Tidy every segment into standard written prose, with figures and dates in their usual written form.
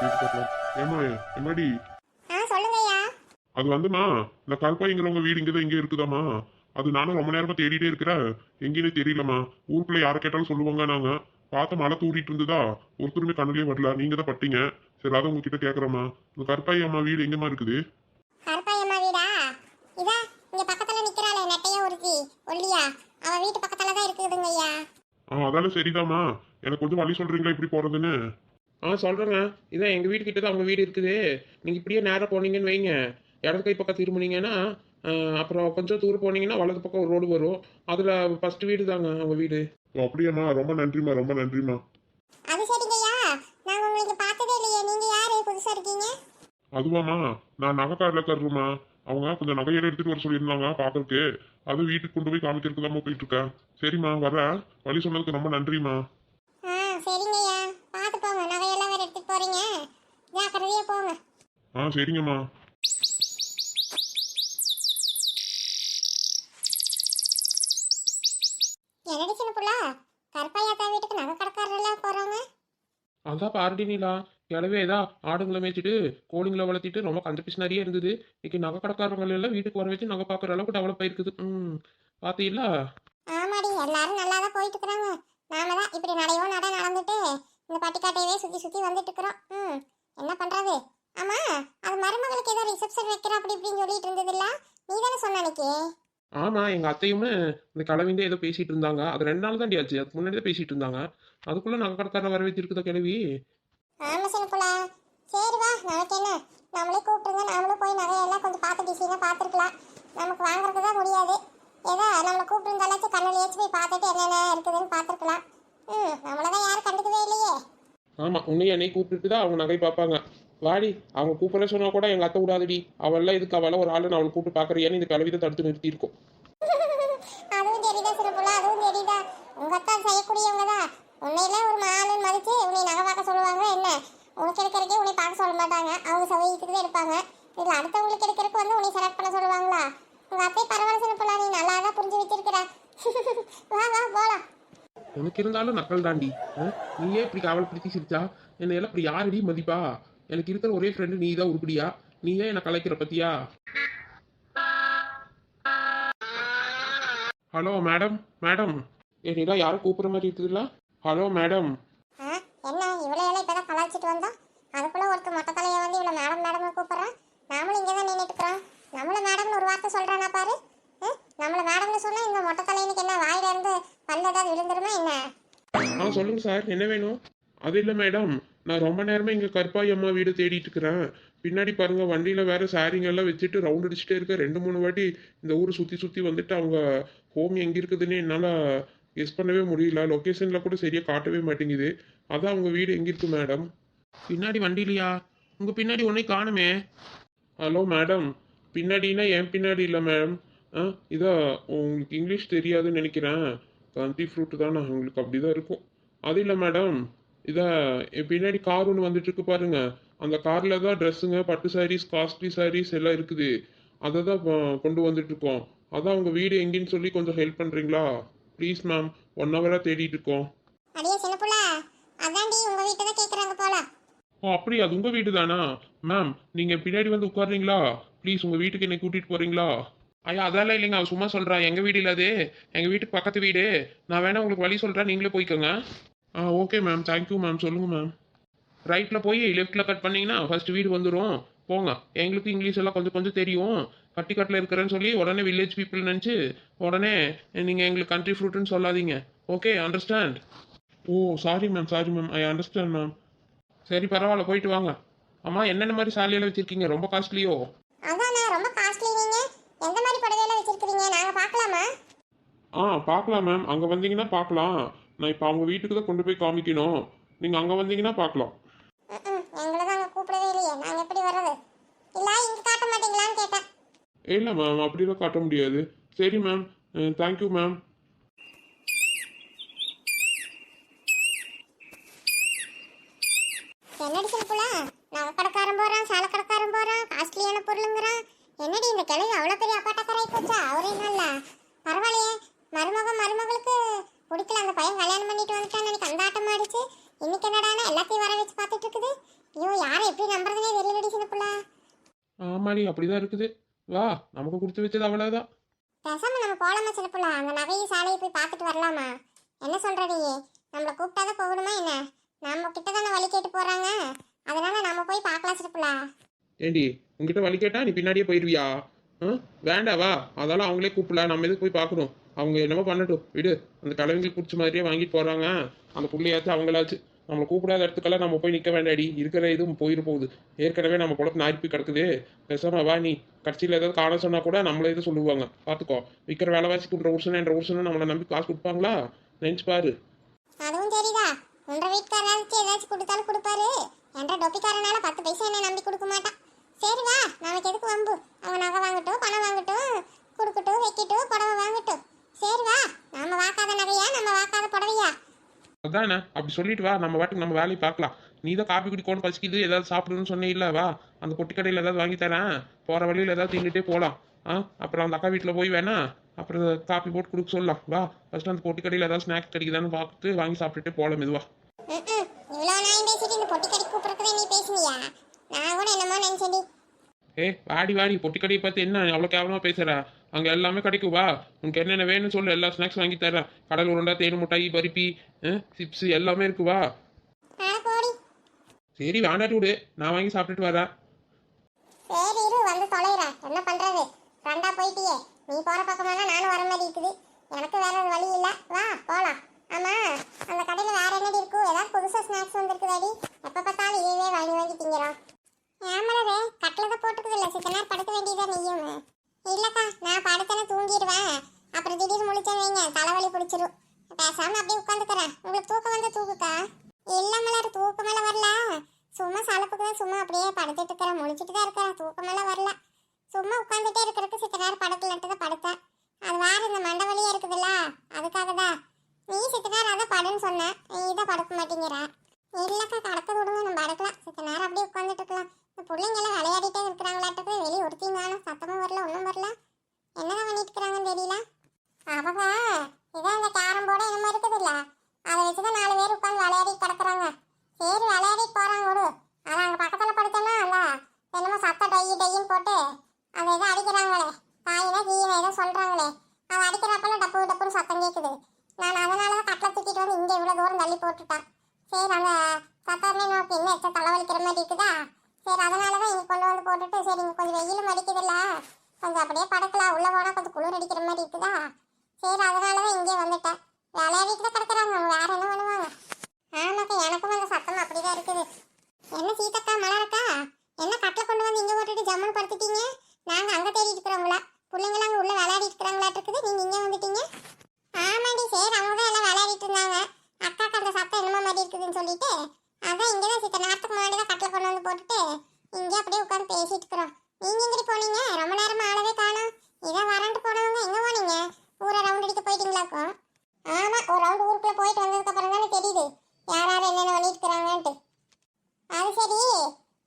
கேட்டு பார்க்கலாம். ஏமா என்னடி சொல்லுங்கய்யா. அது வந்துமா, இந்த கருப்பாய்ங்கிறவங்க வீடு இங்கதான் இங்கே இருக்குதாமா. அது நானும் ரொம்ப நேரமா தேடிட்டே இருக்கிறேன், எங்கேயுமே தெரியலம்மா. ஊருக்குள்ள யாரை கேட்டாலும் சொல்லுவாங்க. நாங்க பார்த்த மழை தூரிட்டு இருந்ததா, ஒருத்தருமே கண்ணுலயே வரல. நீங்க தான் பட்டீங்க. சரி, அதை உங்ககிட்ட கேட்கறேம்மா. இந்த கருப்பாய் அம்மா வீடு எங்கம்மா இருக்குது? கருப்பாயம்மா வீடா? இதா இங்க பக்கத்துல நிக்கிறாளே நெட்டையா ஒருத்தி ஒல்லியா, அவ வீட்டு பக்கத்துல தான் இருக்குதுங்கய்யா. அதால சரிதாம்மா. எனக்கு கொஞ்சம் வழி சொல்றீங்களா இப்படி போறதுன்னு? சொல்கிறேங்க. இதான் எங்கள் வீட்டு கிட்ட தான் அவங்க வீடு இருக்குது. நீங்கள் இப்படியே நேராக போனீங்கன்னு வைங்க, இடது கை பக்கம் திரும்பினீங்கன்னா அப்புறம் கொஞ்சம் தூரம் போனீங்கன்னா வலது பக்கம் ஒரு ரோடு வரும். அதில் ஃபஸ்ட்டு வீடு தாங்க அவங்க வீடு. அப்படியாம்மா, ரொம்ப நன்றிம்மா, ரொம்ப நன்றிம்மா. அது சரிங்கய்யா, நாங்க உங்களுக்கு பார்த்ததே இல்லையே. நீங்க யாரு, புதுசா இருக்கீங்க? அதுவாம்மா, நான் நகைக்காரில் தர்றேம்மா. அவங்க கொஞ்சம் நகையெல்லாம் எடுத்துட்டு வர சொல்லியிருந்தாங்க பார்க்கறதுக்கு. அது வீட்டுக்கு கொண்டு போய் காமிக்கிறதுக்கு தான் போயிட்டு இருக்கேன். சரிம்மா, வரேன். வழி சொன்னதுக்கு ரொம்ப நன்றிம்மா. சரிங்கய்யா, பார்த்து போங்க. நகையெல்லாம் வேற எடுத்துட்டு போறீங்க, ஜாக்கிரதையா போங்க. சரிங்கம்மா. என்னடி சின்ன புள்ள, கருப்பாயாத்தா வீட்டுக்கு நகை கடைக்காரரெல்லாம் போறாங்க? அதான் பாரடி நீலா, கிளவே ஏதா ஆடுங்களை மேய்ச்சிட்டு கோழிங்களை வளர்த்திட்டு ரொம்ப கஞ்ச பிசினாரியே இருந்தது. இன்னைக்கு நகை கடைக்காரங்களை எல்லாம் வீட்டுக்கு வர வச்சு நகை பார்க்குற அளவுக்கு டெவலப் ஆயிருக்குது. பார்த்தீங்களா? ஆமாடி, எல்லாரும் நல்லா தான் போயிட்டு இருக்கிறாங்க. நாம தான் இப்படி நடையோ நடந்துட்டு இந்த பட்டிக்காட்டையவே சுத்தி சுத்தி வந்துட்டு இருக்கிறோம். என்ன பண்றது? ஆமா, அது மருமகளுக்கு ஏதோ ரிசப்ஷன் வைக்கிறோம் அப்படி இப்படின்னு சொல்லிட்டு இருந்தது இல்ல, நீ தானே சொன்ன அன்னைக்கு? ஆமாம், எங்கள் அத்தையுமே இந்த கிளவிந்தே ஏதோ பேசிகிட்டு இருந்தாங்க. அது 2 நாள் தாண்டி ஆச்சு. அதுக்கு முன்னாடி தான் பேசிகிட்டு இருந்தாங்க. அதுக்குள்ளே நகை கடைக்காரரை வர வச்சிருக்குதா கிளவி. ஆமா சின்னப்புல, சரி வா, நமக்கு என்ன, நம்மளே கூப்பிட்டுருங்க. நாமளும் போய் நகையெல்லாம் கொஞ்சம் பார்த்து டிசைனாக பார்த்துருக்கலாம். நமக்கு வாங்குறதுக்கு தான் முடியாது. ஏதோ நம்மளை கூப்பிட்டுருந்தாலாச்சும் கண்ணிலேயாச்சும் போய் பார்த்துட்டு என்னென்ன இருக்குதுன்னு பார்த்துருக்கலாம். நம்மளதான் யாரும் கண்டுக்கவே இல்லையே. ஆமாம், உன்னையும் என்னை கூப்பிட்டுட்டு தான் அவங்க நகை பார்ப்பாங்க. வாடி, அவங்க கூப்பிட சொன்னா கூட எங்கள் அத்தை விடாதடி. அவள்லாம் இதுக்கு அவளை ஒரு ஆள் நான் அவளை கூப்பிட்டு பார்க்குறியான்னு இந்த கிளவிதை தடுத்து நிறுத்தியிருக்கோம். அதுவும் தெரியுதா சிறப்புல, அதுவும் தெரியுதா. உங்க அத்தா செய்யக்கூடியவங்க தான். உன்னையெல்லாம் ஒரு ஆளுன்னு மதிச்சு உன்னை நகை பார்க்க சொல்லுவாங்க. என்ன உனக்கு எடுக்கிறக்கே உன்னை பார்க்க சொல்ல மாட்டாங்க. அவங்க சௌகரியத்துக்கு தான் எடுப்பாங்க. இதில் அடுத்தவங்களுக்கு எடுக்கிறதுக்கு வந்து உன்னை செலக்ட் பண்ண சொல்லுவாங்களா? உங்க அத்தை பரவாயில்ல சிறப்புல, நீ நல்லா தான் புரிஞ்சு வச்சிருக்கிற. வா வா போலாம். உனக்கு இருந்தாலும் நக்கல் தாண்டி. நீயே இப்படி காவல்படுத்தி சிரிச்சா என்னை எல்லாம் இப்படி யாரடி மதிப்பா? எனக்கு இருக்கிற ஒரே ஃப்ரெண்டு நீ தான் உருப்படியா. நீயே என்னை கலைக்கிற பத்தியா? Hello madam, madam. என்னடா யாரும் கூப்பிட்ற மாதிரி இருக்குதுல்ல? Hello madam. என்ன இவ்வளோ எல்லாம் இப்போதான் கலாச்சிட்டு வந்தோம், அதுக்குள்ள ஒருத்தர் மொட்டை தலையை வந்து இவ்வளோ மேடம் மேடம் கூப்பிட்றான். நாமளும் இங்கே தான் நின்றுட்டு இருக்கிறோம். நம்மள மேடம்னு ஒரு வார்த்தை சொல்கிறானா பாரு. நம்மள மேடம்னு சொன்னால் இந்த மொட்டை தலையனுக்கு என்ன வாயில இருந்து பல்ல ஏதாவது விழுந்துருமா என்ன? சொல்லுங்க சார், என்ன வேணும்? அது இல்லை மேடம், நான் ரொம்ப நேரமாக இங்கே கருப்பாய் அம்மா வீடு தேடிட்டு இருக்கிறேன். பின்னாடி பாருங்க, வண்டியில் வேற சாரிங்க எல்லாம் வச்சுட்டு ரவுண்ட் அடிச்சுட்டே இருக்க. 2-3 வாட்டி இந்த ஊரை சுற்றி சுற்றி வந்துட்டு அவங்க ஹோம் எங்கே இருக்குதுன்னு என்னால் கெஸ் பண்ணவே முடியல. லொக்கேஷனில் கூட சரியாக காட்டவே மாட்டேங்குது. அதான் அவங்க வீடு எங்கே இருக்கு மேடம்? பின்னாடி வண்டியிலையா? உங்கள் பின்னாடி ஒன்றே காணுமே. ஹலோ மேடம், பின்னாடினா என் பின்னாடி இல்லை மேடம். இதா உங்களுக்கு இங்கிலீஷ் தெரியாதுன்னு நினைக்கிறேன். கண்ட்ரி ஃப்ரூட் தானே, உங்களுக்கு அப்படி தான் இருக்கும். அது இல்லை மேடம், இதா என் பின்னாடி கார் ஒன்று வந்துட்டு இருக்கு பாருங்க. அந்த காரில் தான் ட்ரெஸ்ஸுங்க, பட்டு சாரீஸ், காஸ்ட்லி சாரீஸ் எல்லாம் இருக்குது. அதை தான் கொண்டு வந்துட்டு இருக்கோம். அதான் உங்கள் வீடு எங்கேன்னு சொல்லி கொஞ்சம் ஹெல்ப் பண்ணுறீங்களா ப்ளீஸ் மேம்? 1 ஹவராக தேடிட்டு இருக்கோம். அடியே சின்னப்புல, அதான்டி உங்க வீட்டை தான் கேட்குறாங்க போல. அப்படி அது உங்கள் வீடு தானா மேம்? நீங்கள் பின்னாடி வந்து உட்காருறீங்களா ப்ளீஸ்? உங்கள் வீட்டுக்கு என்னை கூட்டிகிட்டு போகிறீங்களா? ஐயா அதெல்லாம் இல்லைங்க, அவன் சும்மா சொல்கிறான். எங்கள் வீடு இல்லாது, எங்கள் வீட்டுக்கு பக்கத்து வீடு. நான் வேணா உங்களுக்கு வழி சொல்கிறேன், நீங்களே போய்க்கோங்க. Okay ma'am, thank you ma'am. சொல்லுங்கள் மேம். ரைட்டில் போய் லெஃப்ட்டில் கட் பண்ணிங்கன்னா ஃபர்ஸ்ட் வீடு வந்துடும். போங்க. எங்களுக்கு இங்கிலீஷ் எல்லாம் கொஞ்சம் கொஞ்சம் தெரியும். பட்டிக்காட்டில் இருக்கிறேன்னு சொல்லி உடனே வில்லேஜ் பீப்புள் நினச்சி உடனே நீங்கள் எங்களுக்கு கண்ட்ரி ஃப்ரூட்டுன்னு சொல்லாதீங்க. Okay, understand? Sorry ma'am, sorry ma'am, I understand ma'am. சரி பரவாயில்ல, போயிட்டு வாங்க. அம்மா, என்னென்ன மாதிரி சாலியெல்லாம் வச்சுருக்கீங்க? ரொம்ப காஸ்ட்லியோ? அதானே, ரொம்ப காஸ்ட்லி. நீங்க எந்த மாதிரி புடவையெல்லாம் வச்சிருக்கீங்க? நாங்க பார்க்கலாமா? பார்க்கலாம் மேம். அங்கே வந்தீங்கன்னா பார்க்கலாம். நான் இப்போ அவங்க வீட்டுக்கு தான் கொண்டு போய் காமிக்கணும். நீங்கள் அங்கே வந்தீங்கன்னா பார்க்கலாம். எங்களை தான் அங்கே கூப்பிடவே இல்லையே, நாங்கள் எப்படி வர்றது? இல்லை இங்கே காட்ட மாட்டீங்களான்னு கேட்டேன். இல்லை மேம், அப்படிலாம் காட்ட முடியாது. சரி மேம், தேங்க்யூ மேம். என்னடி சிம்பிளா, நகை கடைக்காரன் போகிறான், சாலை கடைக்காரன் போகிறான், காஸ்ட்லியான பொருளுங்கிறான். என்னடி இந்த கிழவி அவ்வளோ பெரிய அப்பாட்டக்காராய் போச்சா அவரே நாள்ல? பரவாயில்லையே, மருமகளுக்கு பிடிக்கல. அந்த பையன் கல்யாணம் பண்ணிட்டு வந்துட்டான்னு எனக்கு அந்த ஆட்டம் ஆடிச்சு. இன்னைக்கு என்னடானா எல்லாத்தையும் வர வச்சு பார்த்துட்டு இருக்குது. ஐயோ யாரை எப்படி நம்புறதுனே தெரியலடி சின்ன புள்ள. ஆமாடி அப்படிதான் இருக்குது. வா, நமக்கு கொடுத்து வச்சது அவ்வளவுதான். பேசாம நம்ம போலாமா சின்ன புள்ள? அந்த நகையை சாலையை போய் பார்த்துட்டு வரலாமா? என்ன சொல்ற நீ? நம்மளை கூப்பிட்டாதான் போகணுமா என்ன? நம்ம கிட்ட தானே வழி கேட்டு போறாங்க, அதனால நம்ம போய் பார்க்கலாம் சின்ன புள்ள. ஏண்டி, உங்ககிட்ட வழி கேட்டா நீ பின்னாடியே போயிடுவியா? வேண்டாவா? அதெல்லாம் அவங்களே கூப்பிடல, நம்ம எதுக்கு போய் பார்க்கணும்? அவங்க என்னமோ பண்ணட்டும், விடு. அந்த தலைவங்களுக்கு பிடிச்ச மாதிரியே வாங்கிட்டு போறாங்க. அந்த புள்ளையாச்சும் அவங்களாச்சு. நம்மளை கூப்பிடாத இடத்துக்கெல்லாம் நம்ம போய் நிற்க வேண்டாடி. இருக்கிற இதுவும் போயிட போகுது. ஏற்கனவே நம்ம குழப்பம் நாரி போய் கிடக்குது. பேசாம வா நீ. கட்சியில் ஏதாவது காண சொன்னா கூட நம்மள எதுவும் சொல்லுவாங்க. பார்த்துக்கோ, விற்கிற வேலைவாசிக்குன்ற உருசனை நம்மளை நம்பி காசு கொடுப்பாங்களா? நினைச்சு பாரு. அதுவும் சரிதா. உன்ற வீட்டுக்காரருக்கு ஏதாச்சும் கொடுத்தாலும் கொடுப்பாரு. என்ற டொப்பிக்காரனால 10 பைசா என்ன நம்பி கொடுக்க மாட்டான். சரி வா, நமக்கு எதுக்கு வம்பு? அவங்க நகை வாங்கட்டும், பணம் வாங்கட்டும், கொடுக்கட்டும், வைக்கட்டும், புடவை வாங்கட்டும். சரி வா, நம்ம வாக்காத நகையா, நம்ம வாக்காத புடவையா? அதானே, அப்படி சொல்லிட்டு வா. நம்ம வாட்டுக்கு நம்ம வேலையை பார்க்கலாம். நீ தான் காப்பி குடிக்கணும், பசிக்குது, ஏதாவது சாப்பிடணும்னு சொன்னே இல்லை. வா, அந்த பொட்டி கடையில் ஏதாவது வாங்கி தரேன். போகிற வழியில் ஏதாவது தின்னுட்டே போகலாம். அப்புறம் அந்த அக்கா வீட்டில் போய் வேணா அப்புறம் காப்பி போட்டு கொடுக்க சொல்லலாம். வா, ஃபர்ஸ்ட் அந்த பொட்டி கடையில் ஏதாவது ஸ்நாக்ஸ் கிடைக்குதான்னு பார்த்துட்டு வாங்கி சாப்பிட்டுட்டே போகலாம் மெதுவா. இவ்வளோ நான் பேசிட்டு இந்த பொட்டி கடைக்கு கூப்பிட்றதுக்கு நீ பேசுனியா? நான் கூட என்னமோ நினைச்சேடி. வாடி வாடி, பொட்டி கடையை பார்த்து என்ன அவ்வளோ கேவலமாக பேசுகிற? அங்கே எல்லாமே கிடைக்கும். வா, உனக்கு என்னென்ன வேணும்னு சொல்லு, எல்லா ஸ்நாக்ஸ் வாங்கி தரேன். கடல் உருண்டை, தேன் மிட்டாய், பருப்பி, சிப்ஸ் எல்லாமே இருக்கு. வா. சரி வேண்டாட்டி விடு, நான் வாங்கி சாப்பிட்டுட்டு வரேன். சரி இரு, வந்து தொலைறேன். என்ன பண்றது? ஃப்ரெண்டா போயிட்டியே. நீ போற பக்கமெல்லாம் நானும் வர மாதிரி இருக்குது. எனக்கு வேற வழி இல்ல. வா போலாம். ஆமா, அந்த கடையில வேற என்னடி இருக்கும்? ஏதாவது புதுசா ஸ்நாக்ஸ் வந்திருக்குதாடி? எப்ப பார்த்தாலும் இதுவே வாங்கி வாங்கி திங்கிறோம். ஏமலவே கட்டில போட்டுக்குது இல்ல, சித்த நேரம் படுக்க வேண்டியதா நீயும்? இல்லக்கா, நான் படுத்தன தூங்கிடுவேன். அப்புறம் திடீர்னு முழிச்சேன்னு வைங்க, தலைவலி பிடிச்சிரும். பேசாம அப்படியே உட்காந்துக்கிறேன். உங்களுக்கு தூக்கம் வந்து தூக்குக்கா? இல்ல மலர், தூக்கமெல்லாம் வரல. சும்மா சலப்புக்கு தான் சும்மா அப்படியே படுத்துட்டு இருக்கிறேன். முழிச்சிட்டு தான் இருக்கிறேன். தூக்கமெல்லாம் வரல. சும்மா உட்காந்துட்டே இருக்கிறதுக்கு சித்த நேரம் படுக்கலன்ட்டு தான் படுத்தேன். அது வேற இந்த மண்டை வலியா இருக்குதுல்ல, அதுக்காக தான். நீ சித்த நேரம் அதான் படுன்னு சொன்னேன், நீ தான் படுக்க மாட்டேங்கிற. இல்லக்கா, கடக்க விடுங்க, நம்ம படுக்கலாம். சித்த நேரம் அப்படியே உட்காந்துட்டு இருக்கலாம். இந்த பிள்ளைங்க எல்லாம் விளையாடிட்டே இருக்கிறாங்களாட்டுக்கு. வெளியே ஒருத்திங்காலும் சத்தமும் வரல, ஒன்றும் வரல. என்னதான் பண்ணிட்டு இருக்கிறாங்கன்னு தெரியல. அவங்க இதான் இந்த கேரம் போர்டு என்னமோ இருக்குதுல்ல, அதை வச்சுதான் 4 பேர் உட்காந்து விளையாடிட்டு கிடக்குறாங்க. சரி விளையாடிட்டு போறாங்க விடு. அதான் அங்கே பக்கத்தில் படுத்தோன்னா அல்ல, என்னமோ சத்த டையின்னு போட்டு அதை எதோ அடிக்கிறாங்களே, தாயினா கீழே ஏதோ சொல்றாங்களே, அதை அடிக்கிறப்பெல்லாம் டப்பு டப்புன்னு சத்தம் கேட்குது. நான் அதனால தான் கட்டில தூக்கிட்டு வந்து இங்கே இவ்வளோ தூரம் தள்ளி போட்டுட்டேன். சரி அந்த சத்தமே நோக்கி இன்னும் எச்ச தலைவலிக்கிற மாதிரி இருக்குதா? சரி அதனால தான் இங்கே கொண்டு வந்து போட்டுட்டு, சரி இங்கே கொஞ்சம் வெயிலும் அடிக்குதுல்ல, கொஞ்சம் அப்படியே படுக்கலாம், உள்ளே போனால் கொஞ்சம் குளிர் அடிக்கிற மாதிரி இருக்குதா? சரி அதனால தான் இங்கே வந்துட்டேன். விளையாடிட்டு தான் கிடக்குறாங்க, அவங்க வேற என்ன பண்ணுவாங்க? ஆமாக்கா, எனக்கும் அந்த சத்தம் அப்படிதான் இருக்குது. என்ன சீதக்கா, மலரக்கா, என்ன கட்டில கொண்டு வந்து இங்கே போட்டுட்டு ஜம்முன்னு படுத்துட்டீங்க? நாங்கள் அங்கே தேடிட்டு இருக்கிறோங்களா? பிள்ளைங்களாம் அங்கே உள்ள விளையாடிட்டு இருக்கிறாங்களாட்டு இருக்குது, நீங்கள் இங்கே வந்துட்டீங்க? ஆமாடி, சரி அவங்க தான் எல்லாம் விளையாடிட்டு இருந்தாங்க. அக்காக்கு அந்த சத்தம் என்னமோ மாதிரி இருக்குதுன்னு சொல்லிட்டு அதான் இங்கே தான் சித்த நேரத்துக்கு முன்னாடி தான் கட்டில கொண்டு வந்து போட்டுட்டு இங்கே அப்படியே உட்காந்து பேசிட்டு இருக்கிறோம். நீங்கள் எங்கிட்டு போனீங்க? ரொம்ப நேரமா ஆளவே காணோம். இதான் வரண்டு போனவங்க எங்கே போனீங்க? ஊரை ரவுண்ட் அடிக்க போயிட்டீங்களாக்கும்? ஆமாம், ஒரு ரவுண்டு ஊருக்குள்ளே போயிட்டு வந்ததுக்கப்புறம் தானே தெரியுது யார் யார் என்னென்ன பண்ணிட்டு இருக்கிறாங்கன்ட்டு. அது சரி,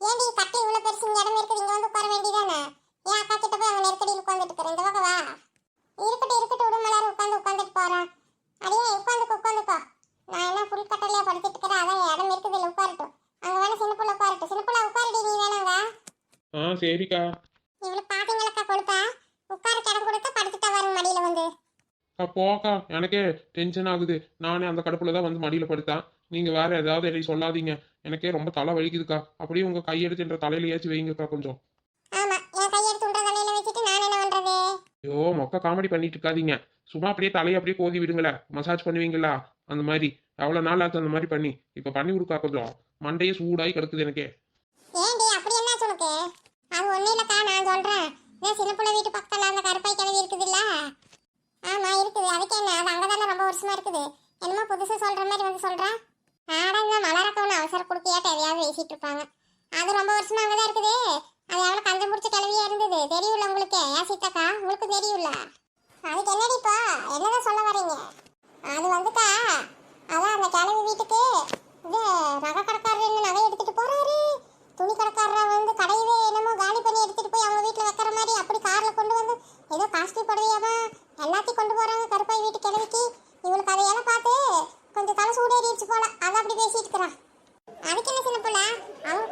ஏன்டி கட்டி இவ்வளோ பெருசு இங்கே இடம் இருக்குது, இங்கே வந்து உட்கார வேண்டியதானே? ஏன் அக்கா கிட்ட போய் அவங்க நெருக்கடியில் உட்காந்துட்டு இருக்கிறேன். இந்த பக்கம் வா. இருக்கட்டும் விடும் மலர், உட்காந்துட்டு போகிறான். அடியே உட்காந்துக்கோ. நான் என்ன ஃபுல் கட்டலையா படுத்துட்டு இருக்கிறேன், அதான் இடம் இருக்குது இல்லை, உட்காரட்டும். அங்கே வேணா சின்ன பிள்ளை உட்காரட்டும். சின்ன பிள்ளை உட்காரடி, நீ வேணாங்க. சரிக்கா. இவளுக்கு பார்த்தீங்களக்கா கொடுத்தா உட்கார இடம் கொடுத்தா படுத்துட்டா வரும் மடியில் வந்து. போக்கா, எனக்கே டென்ஷன் ஆகுது. நானே அந்த கடுப்புல தான் வந்து மடியில் படுத்தேன். நீங்க வேற ஏதாவது என்னை சொல்லாதீங்க, எனக்கே ரொம்ப தலை வலிக்குதுக்கா. அப்படியே உங்க கையெடுத்து என்ற தலையிலையாச்சும் வைங்கக்கா கொஞ்சம். ஆமா, என் கையெடுத்து உண்ட தலையில வச்சுட்டு நான் என்ன பண்றது? ஐயோ, மொக்க காமெடி பண்ணிட்டு இருக்காதீங்க. சும்மா அப்படியே தலையை அப்படியே கோதி விடுங்களேன். மசாஜ் பண்ணுவீங்களா அந்த மாதிரி? எவ்வளோ நாள் ஆச்சு அந்த மாதிரி பண்ணி? இப்போ பண்ணி கொடுக்கா கொஞ்சம். மண்டையே சூடாகி கிடக்குது எனக்கே. ஏண்டி அப்படி என்ன உனக்கு? அது ஒன்றும் இல்லைக்கா, நான் சொல்கிறேன். இதான் சின்ன பிள்ளை வீட்டு பக்கத்தில் அந்த கருப்பாய் கிழவி இருக்குதுல்ல? ஆமாம் இருக்குது. அதுக்கு என்ன, அது அங்கே தானே ரொம்ப வருஷமாக இருக்குது. என்னமோ புதுசாக சொல்கிற மாதிரி வந்து சொல்கிறேன். ஆடா, மலரக்கவனு அவசர கொடுக்கையாட்ட எதையாவது பேசிகிட்டு இருப்பாங்க. அது ரொம்ப வருஷமாக அங்கே தான் இருக்குது. அது எவ்வளோ கஞ்சம் பிடிச்ச கிழவியாக இருந்தது தெரியும்ல உங்களுக்கு? ஏன் சீதாக்கா, உங்களுக்கு தெரியும்ல? அதுக்கு என்னடிப்பா, என்னதான் சொல்ல வரீங்க? அது வந்துக்கா, அதான் அந்த கிழவி வீட்டுக்கு இது நகை கடைக்காரர் நகை எடுத்துட்டு போறாரு. துணி கடைக்காரர் வந்து கடையவே என்னமோ காலி பண்ணி எடுத்துட்டு போய் அவங்க வீட்டில் வைக்கிற மாதிரி அப்படி காரில் கொண்டு வந்து ஏதோ காஸ்ட்லி படுவையாமா எல்லாத்தையும் கொண்டு போறாங்க கருப்பாய் வீட்டு கிழவிக்கு. இவளுக்கு அதையெல்லாம் பார்த்து கொஞ்சம் தலை சூடேறிடுச்சு போல, அதை அப்படி பேசிட்டு இருக்கிறான். அதுக்கு என்ன சின்ன பிள்ளை, அவங்க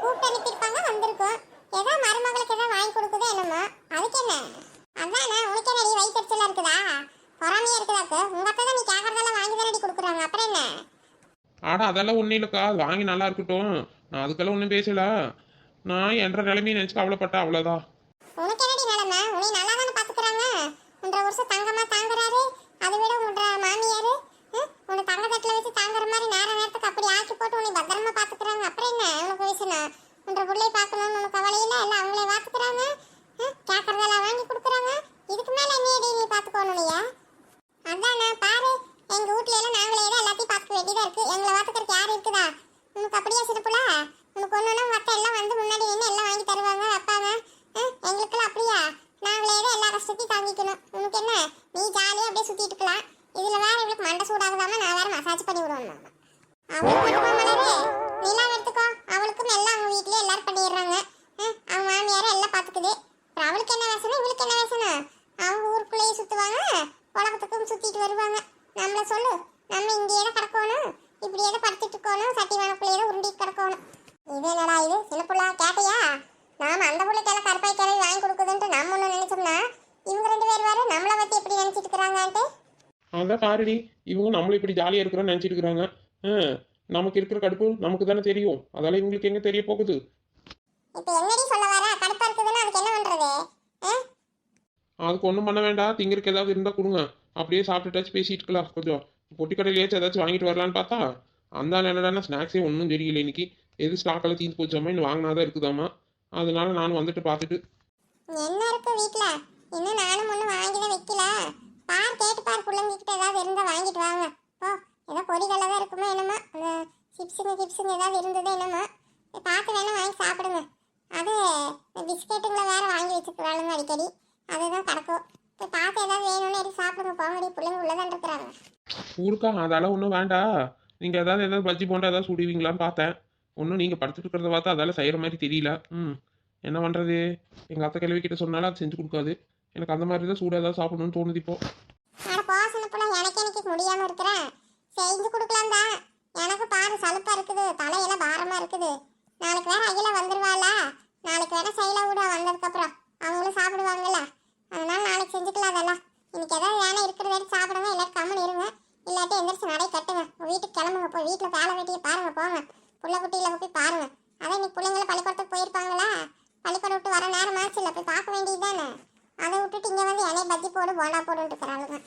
ஆட அதெல்லாம் ஒன்றும் இல்லைக்கா, அது வாங்கி நல்லா இருக்கட்டும். நான் அதுக்கெல்லாம் ஒன்றும் பேசல. நான் என்ற நிலைமையை நினச்சி கவலைப்பட்டேன், அவ்வளோதான். உனக்கு என்னடி நிலைமை? உன்னை நல்லா தானே பாத்துக்கிறாங்க. 1.5 வருஷம் தங்கமா தாங்குறாரு. அதை விட உன்ற மாமியாரு உன்னை தங்க தட்டுல வச்சு தாங்குற மாதிரி நேரத்துக்கு அப்படி ஆக்கி போட்டு உன்னை பத்திரமா பாத்துக்கிறாங்க. அப்புறம் என்ன உனக்கு வயசுனா? உன்ற பிள்ளைய பார்க்கணும்னு உனக்கு கவலையில எல்லாம் அவங்களே பாத்துக்கிறாங்க. கேட்கறதெல்லாம் வாங்கி கொடுக்குறாங்க. இதுக்கு மேல என்னடி நீ பாத்துக்கணும்லையா? அதானே பாரு, எங்க வீட்ல எல்லாம் நாங்களே தான் எல்லாத்தையும் பாத்துக்க வேண்டியதா இருக்கு. எங்களை பாத்துக்கிறதுக்கு யாரு இருக்குதா? உனக்கு அப்படியே சிறப்புல உனக்கு ஒண்ணுன்னா மத்த எல்லாம் வந்து முன்னாடி நின்று எல்லாம் வாங்கி தருவாங்க வைப்பாங்க. எங்களுக்குலாம் அப்படியா? நாங்களே தான் எல்லா கஷ்டத்தையும் தாங்கிக்கணும். உனக்கு என்ன, நீ ஜாலியா அப்படியே சுத்திட்டு இருக்கலாம். இதுல வேற இவளுக்கு மண்டை சூடாகுதாம நான் வேற மசாஜ் பண்ணி விடுவேன். அவளுக்கு மட்டுமா மலரு? நிலா எடுத்துக்கோ, அவளுக்கும் எல்லாம் அவங்க வீட்லயே எல்லாரும் பண்ணிடுறாங்க. அவங்க மாமியார எல்லாம் பாத்துக்குது. அப்புறம் அவளுக்கு என்ன வேசனம், இவளுக்கு என்ன வேசனம்? அவங்க ஊருக்குள்ளேயே சுத்துவாங்க, உலகத்துக்கும் சுத்திட்டு வருவாங்க. நம்மள சொல்லு, நம்ம இங்கேயே தான் கிடக்கணும், இப்படியே தான் படுத்துட்டு இருக்கணும், சட்டி வானக்குள்ளேயே தான் உருண்டிட்டு கிடக்கணும். இது என்னடா இது? சில புள்ள கேட்டையா? நாம அந்த புள்ளைக்கெல்லாம் கருப்பாய் கிளவி வாங்கி கொடுக்குதுன்ட்டு நம்ம ஒன்று நினைச்சோம்னா இவங்க 2 பேர் வேற நம்மளை பத்தி எப்படி நினைச்சிட்டு இருக்கிறாங்கன்ட்டு. அதான் பாருடி, இவங்க நம்மளும் இப்படி ஜாலியாக இருக்கிறோன்னு நினச்சிட்டு இருக்கிறாங்க. நமக்கு இருக்கிற கடுப்பு நமக்கு தானே தெரியும். அதெல்லாம் இவங்களுக்கு எங்கே தெரிய போகுது? இப்ப என்னடி சொல்ல வர? கடுப்பா இருக்குதுன்னா அதுக்கு என்ன பண்றது? அதுக்கு ஒன்றும் பண்ண வேண்டாம். திங்கிறதுக்கு ஏதாவது இருந்தால் கொடுங்க, அப்படியே சாப்பிட்டுட்டாச்சு பேசிட்டு இருக்கலாம். கொஞ்சம் பொட்டி கடையிலேயாச்சும் ஏதாச்சும் வாங்கிட்டு வரலான்னு பார்த்தா அந்த என்னடானா ஸ்நாக்ஸே ஒன்றும் தெரியல இன்னைக்கு. எது ஸ்டாக்கெல்லாம் தீர்ந்து போச்சாமா, இன்னும் வாங்கினாதான் இருக்குதாமா. அதனால நானும் வந்துட்டு பார்த்துட்டு. என்ன இருக்கு வீட்ல? இன்னும் நானும் ஒண்ணு வாங்கி தான் வைக்கல. பார், கேட்டு பார், பிள்ளைங்கிட்ட ஏதாவது இருந்தா வாங்கிட்டு வாங்க. ஓ, ஏதோ பொடிகள் தான் இருக்குமோ என்னமோ, அந்த சிப்ஸுங்க ஏதாவது இருந்தது என்னமோ, பார்த்து வேணா வாங்கி சாப்பிடுங்க. அது பிஸ்கெட்டுங்களை வேற வாங்கி வச்சுக்கிறாளுங்க அடிக்கடி, அதுதான் கிடக்கும். இப்போ பார்த்து ஏதாவது வேணும்னு எடுத்து சாப்பிடுங்க. போங்கடி, பிள்ளைங்க உள்ளதான் இருக்கிறாங்க. ஊருக்கா அதெல்லாம் ஒன்றும் வேண்டாம். நீங்கள் ஏதாவது பஜ்ஜி போண்டா ஏதாவது சுடுவீங்களான்னு பார்த்தேன். ஒன்றும் நீங்கள் படுத்துட்டு இருக்கிறத பார்த்தா அதெல்லாம் செய்கிற மாதிரி தெரியல. என்ன பண்ணுறது? எங்கள் அத்தை கிழவிக்கிட்ட சொன்னாலும் அது செஞ்சு கொடுக்காது. எனக்கு அந்த மாதிரி தான் சூடாக ஏதாவது சாப்பிடணும்னு தோணுது இப்போ. ஆனால் போசன பிள்ளை எனக்கு முடியாமல் இருக்கிறேன். செஞ்சு கொடுக்கலாம் தான். எனக்கு பாரு சலுப்பாக இருக்குது, தலையெல்லாம் பாரமாக இருக்குது. நாளைக்கு வேற அகில வந்துடுவாளா? நாளைக்கு வேற சைலா விட வந்ததுக்கப்புறம் அவங்களும் சாப்பிடுவாங்கல்ல. அதனால நாளைக்கு செஞ்சுக்கலாம் அதெல்லாம். இன்னைக்கு ஏதாவது வேணா இருக்கிறத எடுத்து சாப்பிடுங்க, இல்லாட்டி கம்மன் இருங்க, இல்லாட்டி எந்திரிச்சு நடை கட்டுங்க. வீட்டுக்கு கிளம்புங்க, போய் வீட்டில் வேலை வெட்டியை பாருங்க, போங்க. புள்ள குட்டியில் போய் பாருங்க. அதான் இன்னைக்கு பிள்ளைங்களை பள்ளிக்கூடத்துக்கு போயிருப்பாங்களா? பள்ளிக்கூடம் விட்டு வர நேரம் ஆச்சு இல்லை, போய் பார்க்க வேண்டியது தானே. அதை விட்டுட்டு இங்கே வந்து என்னை பஜ்ஜி போடு போண்டா போடுன்ட்டு இருக்கிறாளுங்க.